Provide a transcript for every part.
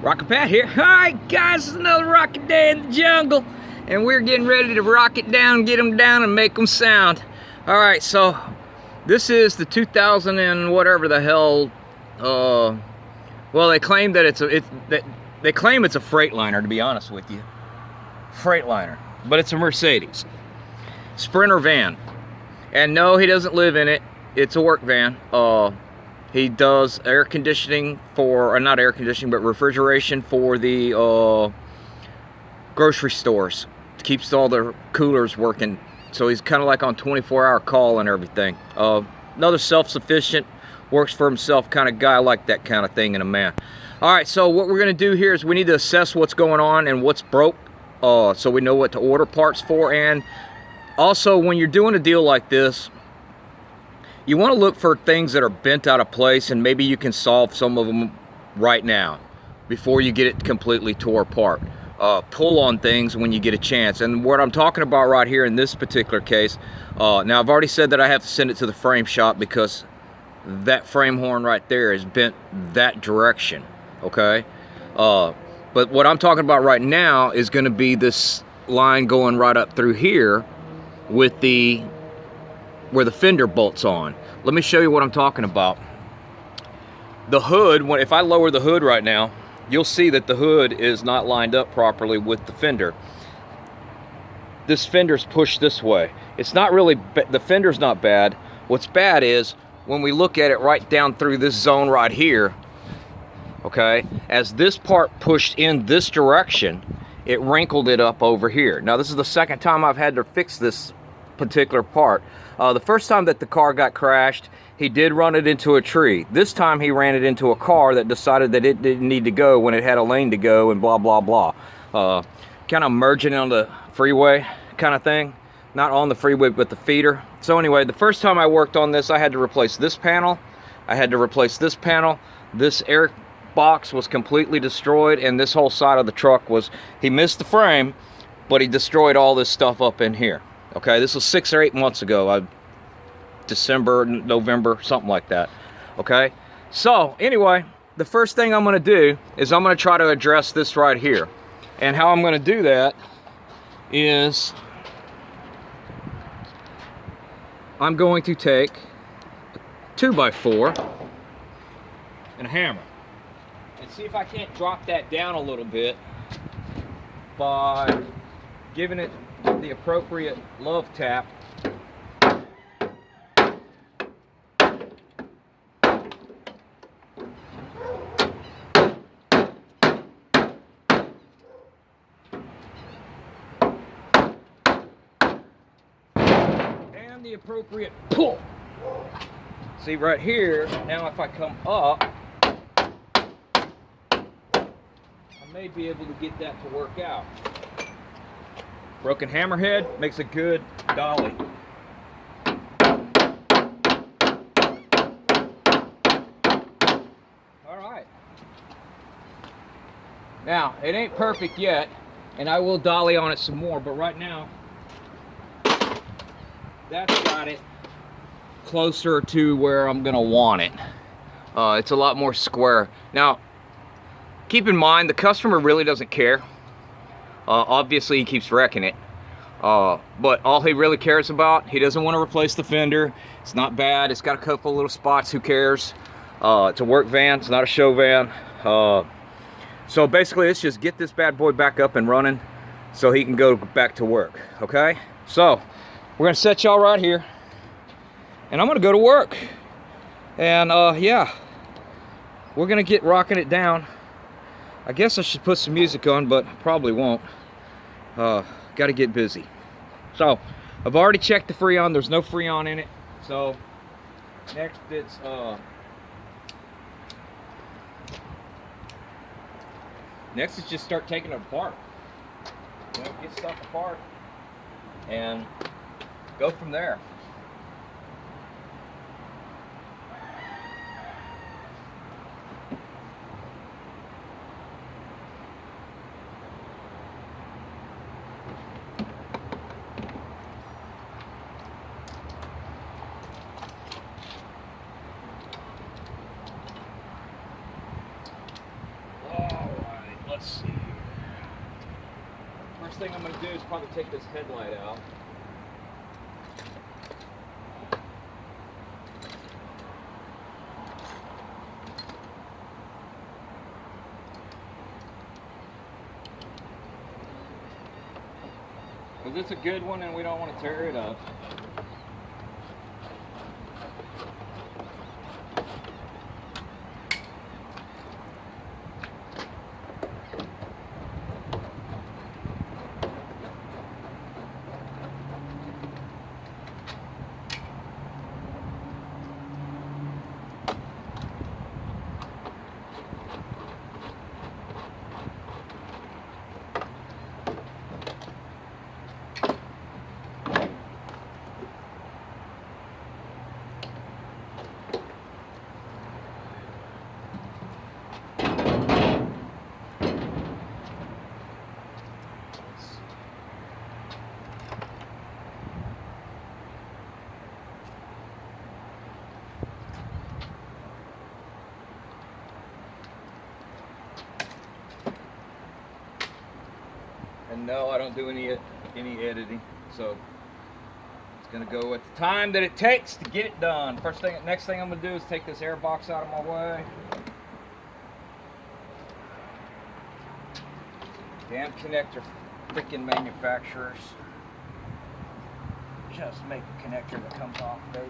Rocket Pat here. Alright guys, it's another rocket day in the jungle. And we're getting ready to rock it down, get them down, and make them sound. Alright, so this is the 2000 and whatever the hell, well, they claim that they claim it's a Freightliner, to be honest with you. Freightliner. But it's a Mercedes. Sprinter van. And no, he doesn't live in it. It's a work van. He does air conditioning for, or not air conditioning, but refrigeration for the grocery stores. Keeps all the coolers working. So he's kind of like on 24-hour call and everything. Another self-sufficient, works for himself kind of guy. I like that kind of thing in a man. All right, so what we're going to do here is we need to assess what's going on and what's broke, so we know what to order parts for. And also, when you're doing a deal like this, you want to look for things that are bent out of place, and maybe you can solve some of them right now before you get it completely tore apart. Pull on things when you get a chance. And what I'm talking about right here in this particular case, now I've already said that I have to send it to the frame shop because that frame horn right there is bent that direction, okay? But what I'm talking about right now is going to be this line going right up through here with where the fender bolts on. Let me show you what I'm talking about. The hood, if I lower the hood right now, you'll see that the hood is not lined up properly with the fender. This fender's pushed this way. It's not really, the fender's not bad. What's bad is when we look at it right down through this zone right here, okay, as this part pushed in this direction, it wrinkled it up over here. Now this is the second time I've had to fix this particular part. The first time that the car got crashed, he did run it into a tree. This time he ran it into a car that decided that it didn't need to go when it had a lane to go and blah blah blah. Kind of merging on the freeway kind of thing. Not on the freeway, but the feeder. So anyway, the first time I worked on this, I had to replace this panel. I had to replace this panel. This air box was completely destroyed, and this whole side of the truck was, he missed the frame, but he destroyed all this stuff up in here. Okay, this was 6 or 8 months ago, December, November, something like that. Okay, so anyway, the first thing I'm going to do is I'm going to try to address this right here. And how I'm going to do that is I'm going to take a 2x4 and a hammer and see if I can't drop that down a little bit by giving it the appropriate love tap. And the appropriate pull. See right here, now if I come up, I may be able to get that to work out. Broken hammerhead makes a good dolly. Alright. Now, it ain't perfect yet, and I will dolly on it some more, but right now, that's got it closer to where I'm going to want it. It's a lot more square. Now, keep in mind, the customer really doesn't care. Obviously he keeps wrecking it, but all he really cares about, he doesn't want to replace the fender. It's not bad. It's got a couple little spots. Who cares? It's a work van. It's not a show van. So basically it's just get this bad boy back up and running so he can go back to work. Okay, so we're gonna set y'all right here and I'm gonna go to work, and yeah, we're gonna get rocking it down. I guess I should put some music on, but probably won't. Got to get busy. So I've already checked the Freon. There's no Freon in it. So next it's just start taking it apart. You know, get stuff apart and go from there. All right. let's see here. First thing I'm going to do is probably take this headlight out. Because it's a good one and we don't want to tear it up. And no, I don't do any editing, so it's gonna go at the time that it takes to get it done. Next thing I'm gonna do is take this air box out of my way. Damn connector freaking manufacturers. Just make a connector that comes off, baby.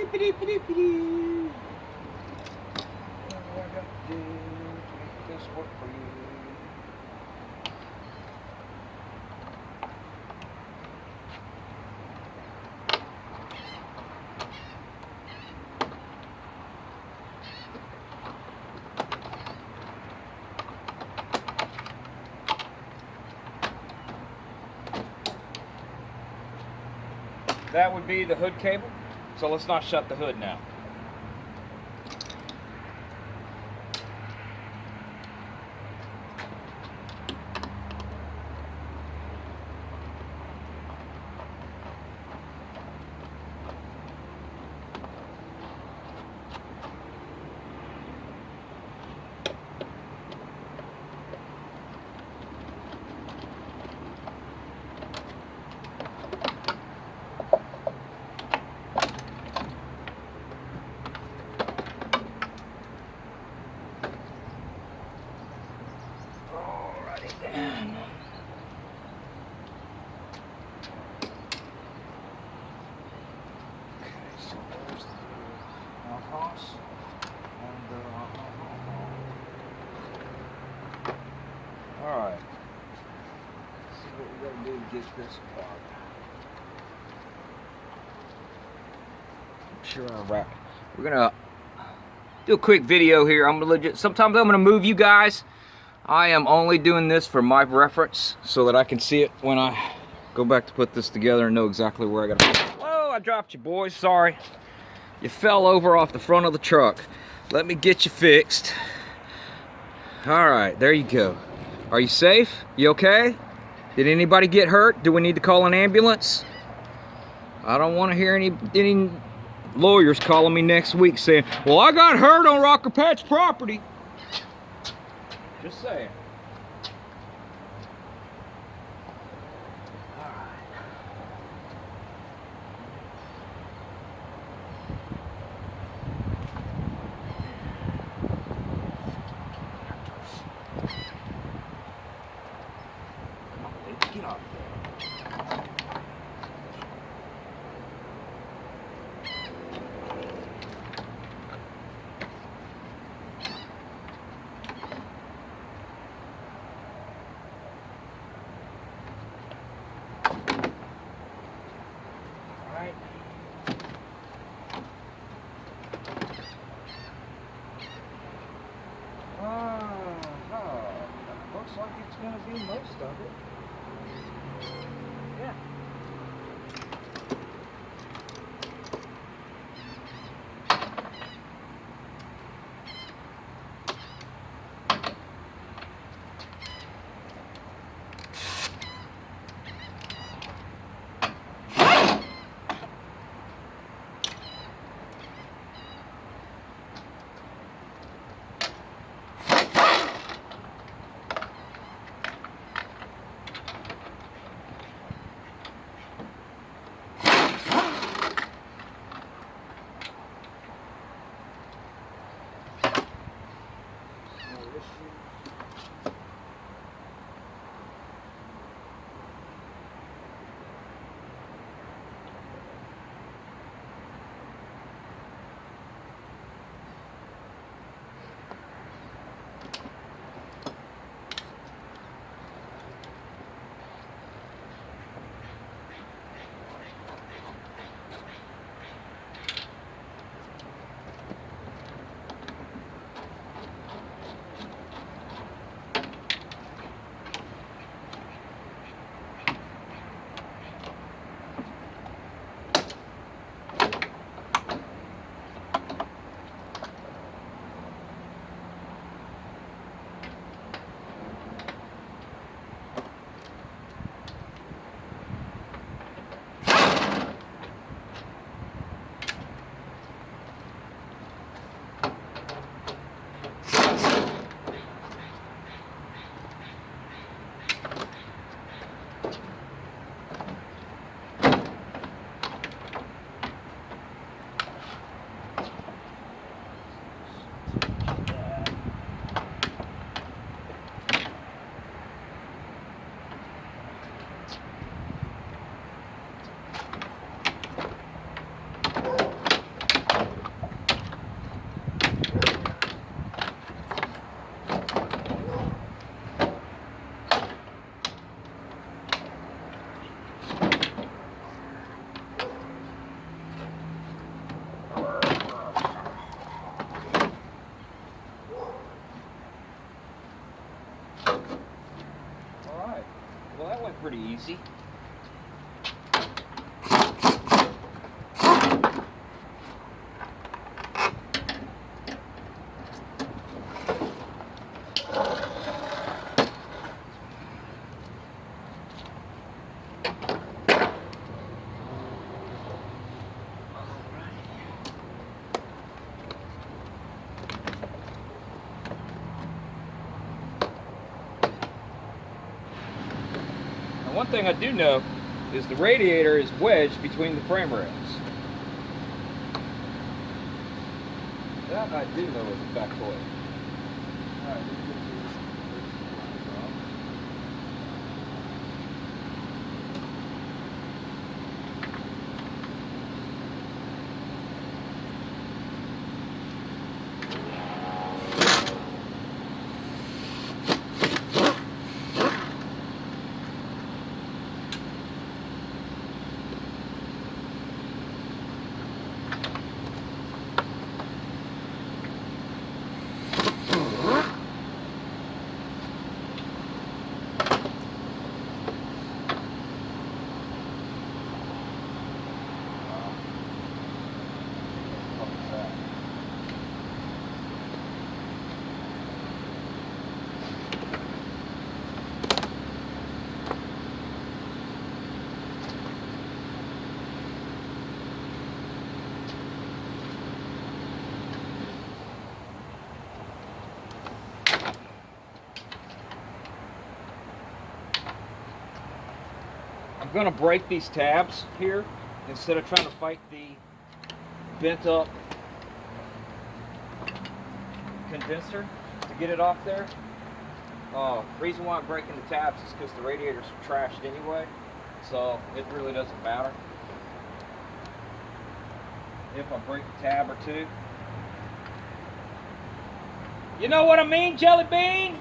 What do I got to do to make this work for you? That would be the hood cable. So let's not shut the hood now. Alright, let's see what we gotta do to get this apart. I'm sure I'll wrap it. We're gonna do a quick video here. Sometimes I'm gonna move you guys. I am only doing this for my reference so that I can see it when I go back to put this together and know exactly where I gotta put it. Whoa, I dropped you, boys, sorry. You fell over off the front of the truck. Let me get you fixed. Alright, there you go. Are you safe? You okay? Did anybody get hurt? Do we need to call an ambulance? I don't want to hear any lawyers calling me next week saying, well, I got hurt on Rocker Pat's property. Just saying. looks like it's going to be most of it. Yeah. Well, that went pretty easy. One thing I do know is the radiator is wedged between the frame rails. That I do know is a factoid. I'm going to break these tabs here instead of trying to fight the bent up condenser to get it off there. Reason why I'm breaking the tabs is because the radiators are trashed anyway, so it really doesn't matter if I break a tab or two. You know what I mean, Jelly Bean?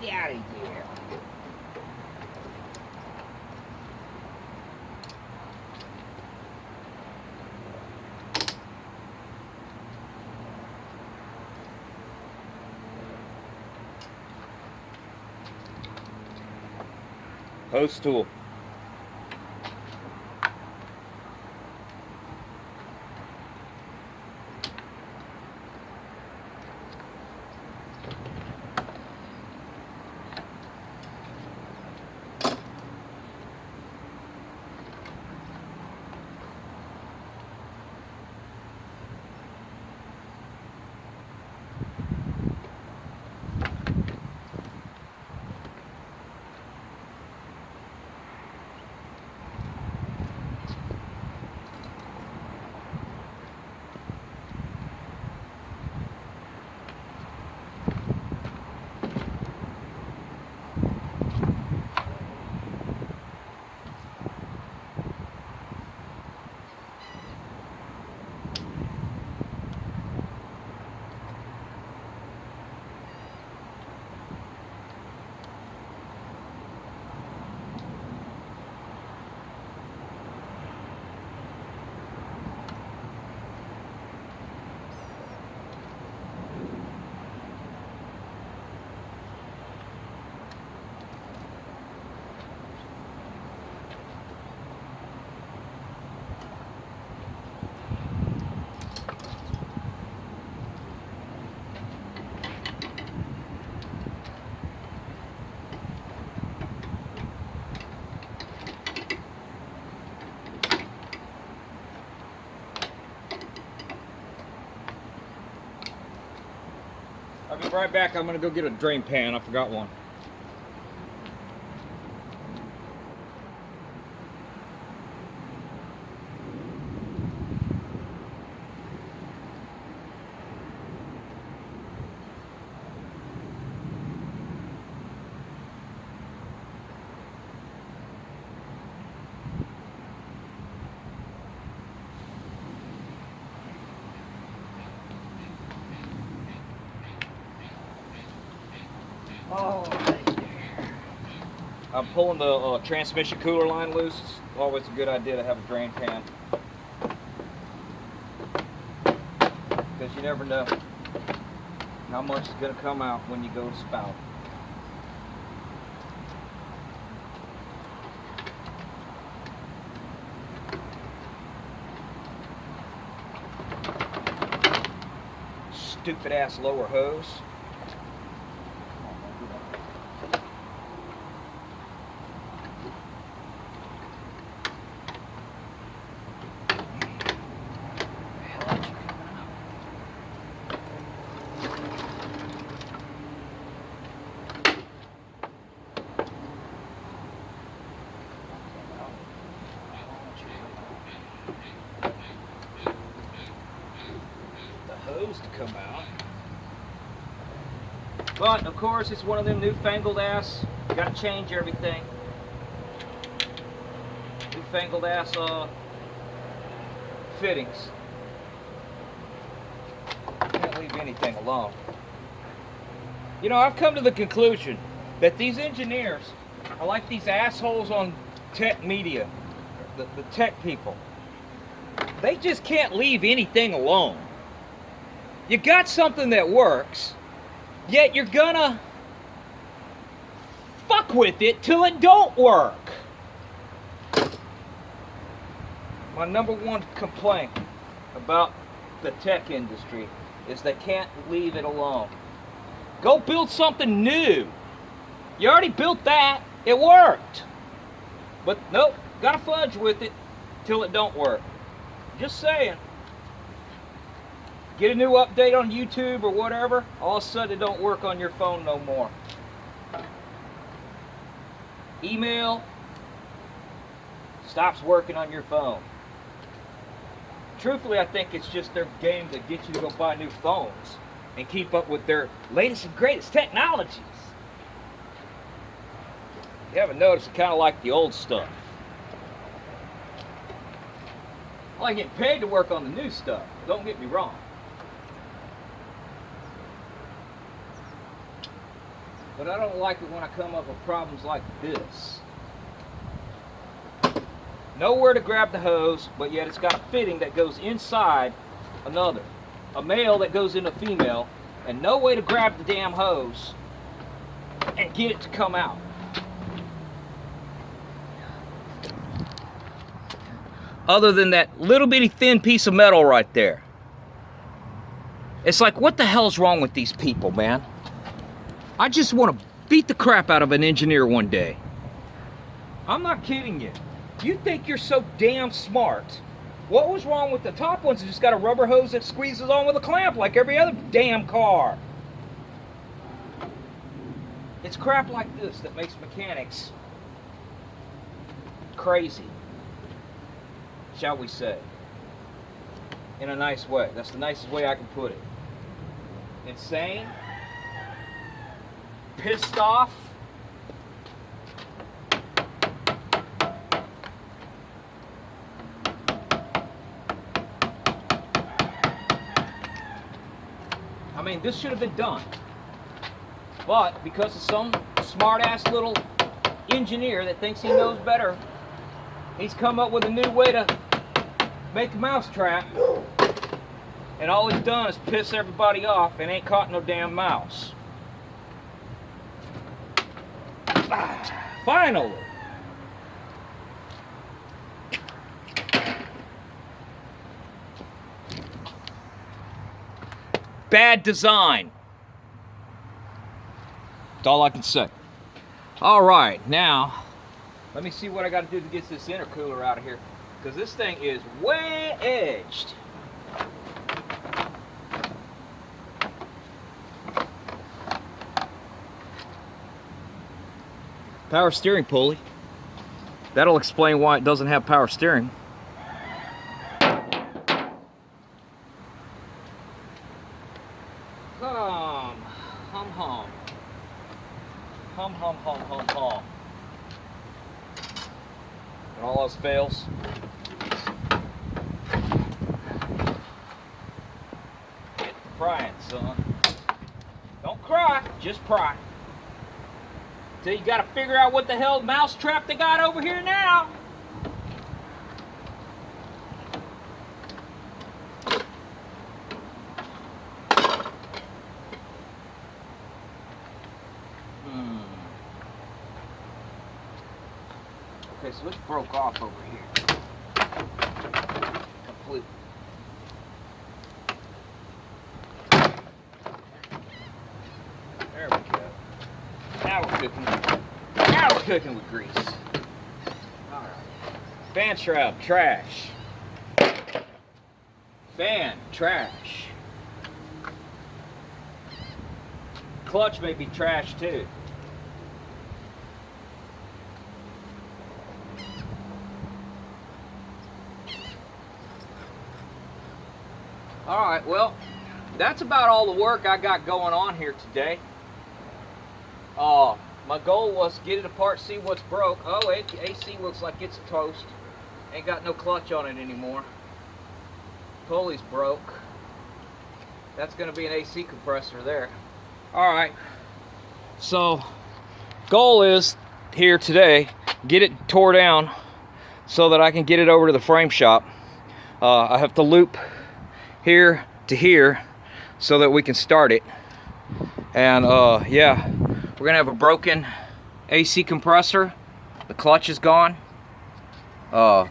Get out of here. Hose tool. I'll be right back. I'm gonna go get a drain pan. I forgot one. Oh, I'm pulling the transmission cooler line loose. It's always a good idea to have a drain pan, because you never know how much is going to come out when you go to spout. Stupid ass lower hose. To come out, but of course it's one of them newfangled ass, gotta change everything, newfangled ass fittings. Can't leave anything alone. You know, I've come to the conclusion that these engineers are like these assholes on tech media, the tech people. They just can't leave anything alone. You got something that works, yet you're gonna fuck with it till it don't work. My number one complaint about the tech industry is they can't leave it alone. Go build something new. You already built that, it worked. But nope, gotta fudge with it till it don't work. Just saying. Get a new update on YouTube or whatever, all of a sudden it don't work on your phone no more. Email stops working on your phone. Truthfully, I think it's just their game to get you to go buy new phones and keep up with their latest and greatest technologies. You haven't noticed, it's kind of like the old stuff. I like getting paid to work on the new stuff, don't get me wrong. But I don't like it when I come up with problems like this. Nowhere to grab the hose, but yet it's got a fitting that goes inside another. A male that goes in a female, and no way to grab the damn hose and get it to come out. Other than that little bitty thin piece of metal right there. It's like, what the hell's wrong with these people, man? I just want to beat the crap out of an engineer one day. I'm not kidding you. You think you're so damn smart. What was wrong with the top ones? It just got a rubber hose that squeezes on with a clamp like every other damn car. It's crap like this that makes mechanics crazy, shall we say. In a nice way. That's the nicest way I can put it. Insane. Pissed off. I mean, this should have been done. But because of some smart-ass little engineer that thinks he knows better, he's come up with a new way to make a mousetrap. And all he's done is piss everybody off and ain't caught no damn mouse. Finally. Bad design. That's all I can say. All right, now let me see what I got to do to get this intercooler out of here, because this thing is way edged. Power steering pulley. That'll explain why it doesn't have power steering. Hum. And all else fails. Get to prying, son. Don't cry, just pry. Till you gotta figure out what the hell mousetrap they got over here now. Okay, so this broke off over here. Complete. There we go. Now we're cooking. Now we're cooking with grease. All right. Fan shroud, trash. Fan, trash. Clutch may be trash too. All right, well, that's about all the work I got going on here today. My goal was to get it apart, see what's broke. Oh, AC looks like it's toast. Ain't got no clutch on it anymore. Pulley's broke. That's gonna be an AC compressor there. All right, so goal is here today, get it tore down so that I can get it over to the frame shop. I have to loop here to here so that we can start it. And yeah, we're gonna have a broken AC compressor. The clutch is gone. Unless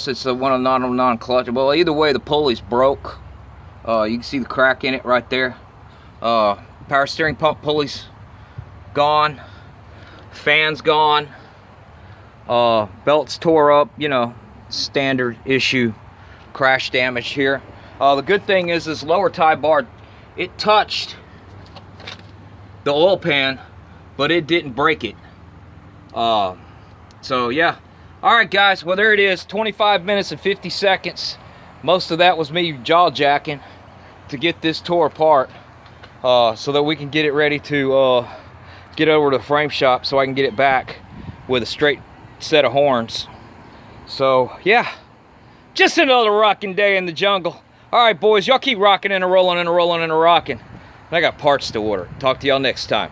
it's one of non-clutch. Well, either way, the pulley's broke. You can see the crack in it right there. Power steering pump pulley's gone. Fan's gone. Belt's tore up. You know, standard issue. Crash damage here. The good thing is this lower tie bar, it touched the oil pan, but it didn't break it. So yeah. All right, guys. Well, there it is. 25 minutes and 50 seconds. Most of that was me jaw jacking to get this tore apart, so that we can get it ready to get over to the frame shop so I can get it back with a straight set of horns. So yeah, just another rocking day in the jungle. All right, boys, y'all keep rocking and a rolling and a rolling and a rocking. I got parts to order. Talk to y'all next time.